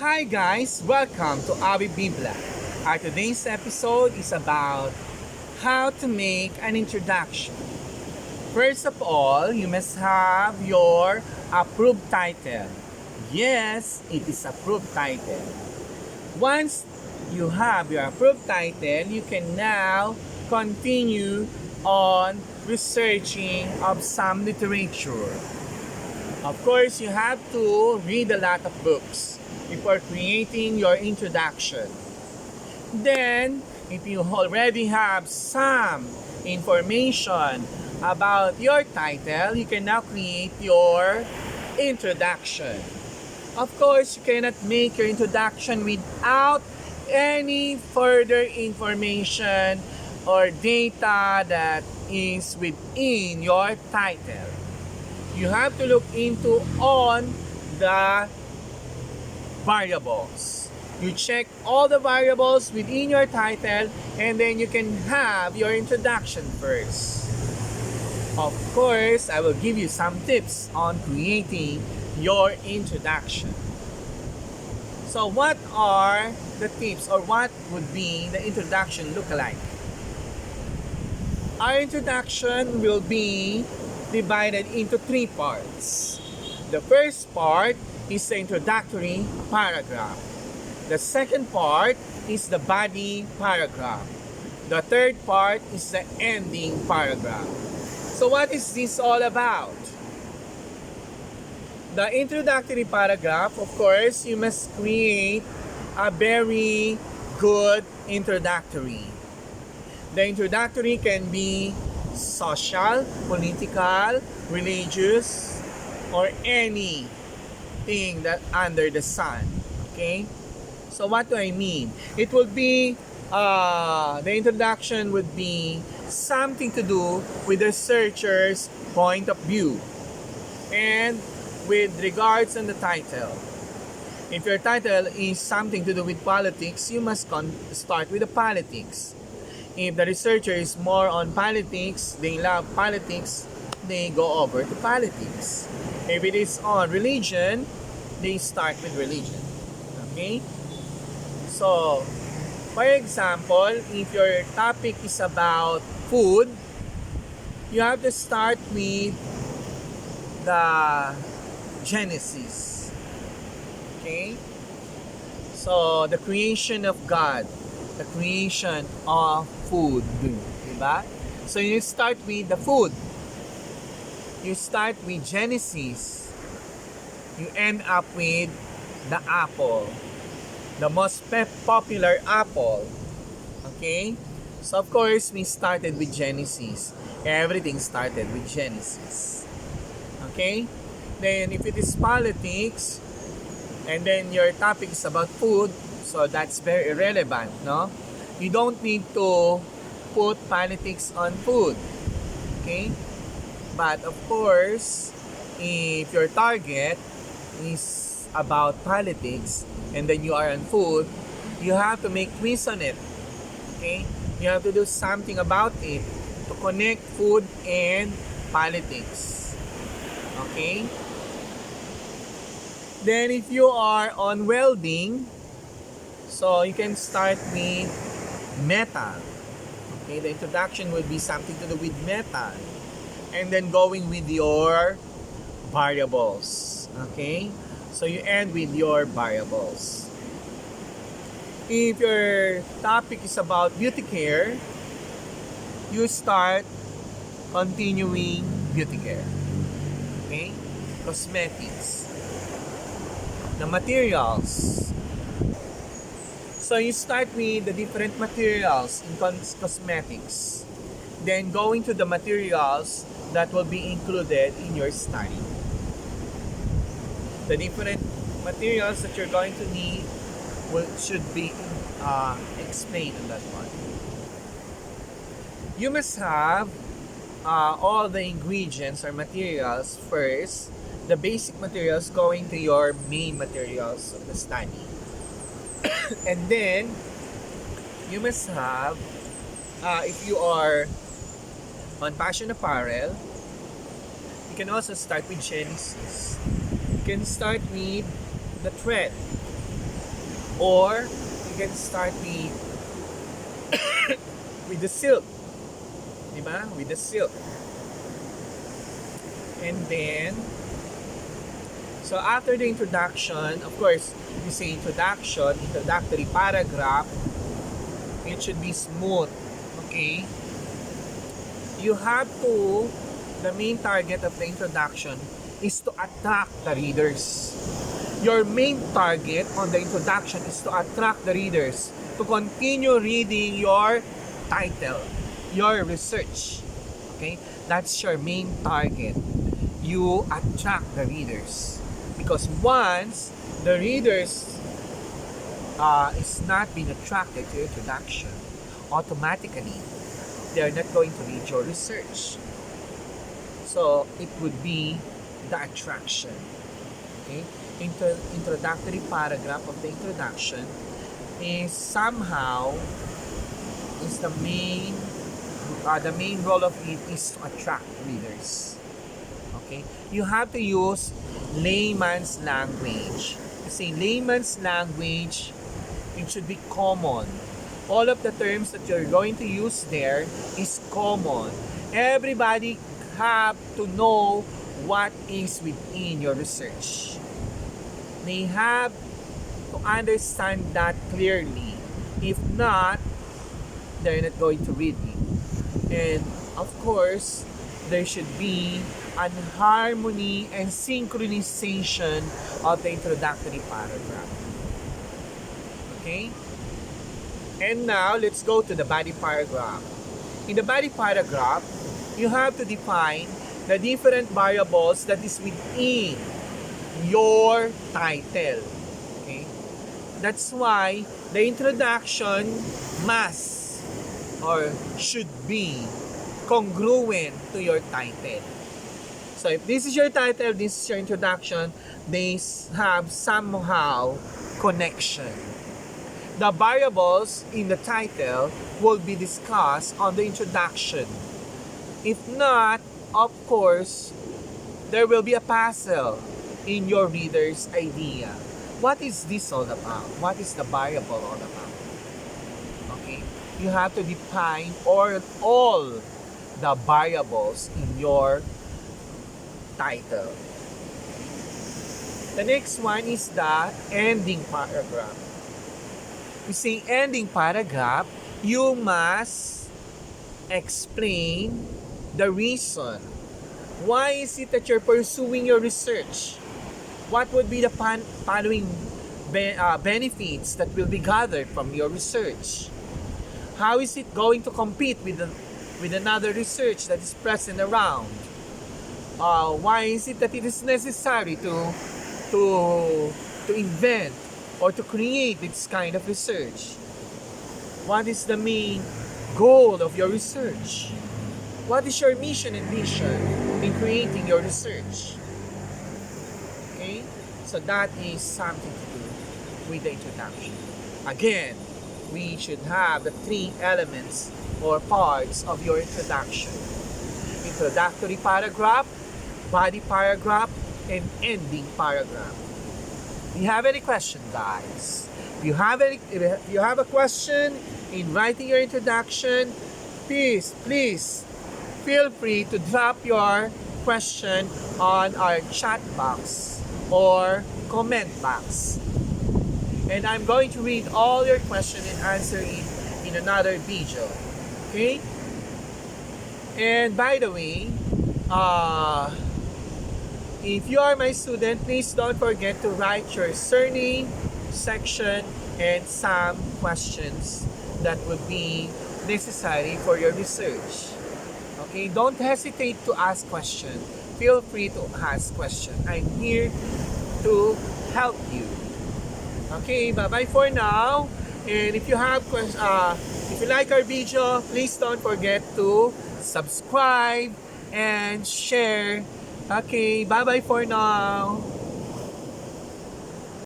Hi guys, welcome to Abi Bibla. Our today's episode is about how to make an introduction. First of all, you must have your approved title. Yes, it is approved title. Once you have your approved title, you can now continue on researching of some literature. Of course, you have to read a lot of books before creating your introduction. Then, if you already have some information about your title, you can now create your introduction. Of course, you cannot make your introduction without any further information or data that is within your title. You have to look into on the variables. You check all the variables within your title and then you can have your introduction first. Of course, I will give you some tips on creating your introduction. So what are the tips or what would be the introduction look like? Our introduction will be divided into three parts. The first part is the introductory paragraph. The second part is the body paragraph. The third part is the ending paragraph. So what is this all about? The introductory paragraph, of course, you must create a very good introductory. The introductory can be social, political, religious, or anything that under the sun. Okay? So what do I mean? It will be, the introduction would be something to do with the researcher's point of view. And with regards on the title. If your title is something to do with politics, you must start with the politics. If the researcher is more on politics, they love politics, they go over to politics. If it is on religion, they start with religion. Okay? So, for example, if your topic is about food, you have to start with the Genesis. Okay? So, the creation of God. The creation of food. Diba? So, you start with the food. You start with Genesis. You end up with the apple. The most popular apple. Okay? So, of course, we started with Genesis. Everything started with Genesis. Okay? Then, if it is politics, and then your topic is about food, so that's very irrelevant, no? You don't need to put politics on food. Okay? But of course, if your target is about politics and then you are on food, you have to make twist on it. Okay? You have to do something about it to connect food and politics. Okay? Then if you are on welding, so you can start with metal. Okay, the introduction will be something to do with metal. And then going with your variables. Okay? So you end with your variables. If your topic is about beauty care, you start continuing beauty care. Okay? Cosmetics. The materials. So you start with the different materials in cosmetics. Then going to the materials that will be included in your study. The different materials that you're going to need should be explained in that one. You must have all the ingredients or materials first, the basic materials going to your main materials of the study. And then, you must have, if you are on fashion apparel, you can also start with Genesis. You can start with the thread. Or you can start with the silk. Diba? With the silk. And then, so after the introduction, of course, you say introduction, introductory paragraph, it should be smooth. Okay? You have to, the main target of the introduction is to attract the readers. Your main target on the introduction is to attract the readers to continue reading your title, your research. Okay? That's your main target. You attract the readers. Because once the readers is not being attracted to your introduction, automatically, they are not going to read your research. So, it would be the attraction. Okay? Introductory paragraph of the introduction is somehow is the main role of it is to attract readers. Okay? You have to use layman's language. You say layman's language, it should be common. All of the terms that you're going to use there is common. Everybody have to know what is within your research. They have to understand that clearly. If not, they're not going to read it. And of course, there should be an harmony and synchronization of the introductory paragraph. Okay? And now, let's go to the body paragraph. In the body paragraph, you have to define the different variables that is within your title. Okay? That's why the introduction must or should be congruent to your title. So if this is your title, this is your introduction, they have somehow connection. The variables in the title will be discussed on the introduction. If not, of course, there will be a puzzle in your reader's idea. What is this all about? What is the variable all about? Okay? You have to define all the variables in your title. The next one is the ending paragraph. You say ending paragraph, you must explain the reason. Why is it that you're pursuing your research? What would be the following benefits that will be gathered from your research? How is it going to compete with another research that is present around? Why is it that it is necessary to invent or to create this kind of research? What is the main goal of your research? What is your mission and vision in creating your research? Okay? So that is something to do with the introduction. Again, we should have the three elements or parts of your introduction. Introductory paragraph, body paragraph, and ending paragraph. Do you have any question, guys? If you have a question in writing your introduction, please feel free to drop your question on our chat box or comment box. And I'm going to read all your questions and answer it in another video. Okay? And by the way, if you are my student, please don't forget to write your surname, section, and some questions that would be necessary for your research. Okay, don't hesitate to ask questions. Feel free to ask questions. I'm here to help you. Okay, bye-bye for now. And if you have if you like our video, please don't forget to subscribe and share. Okay, bye-bye for now.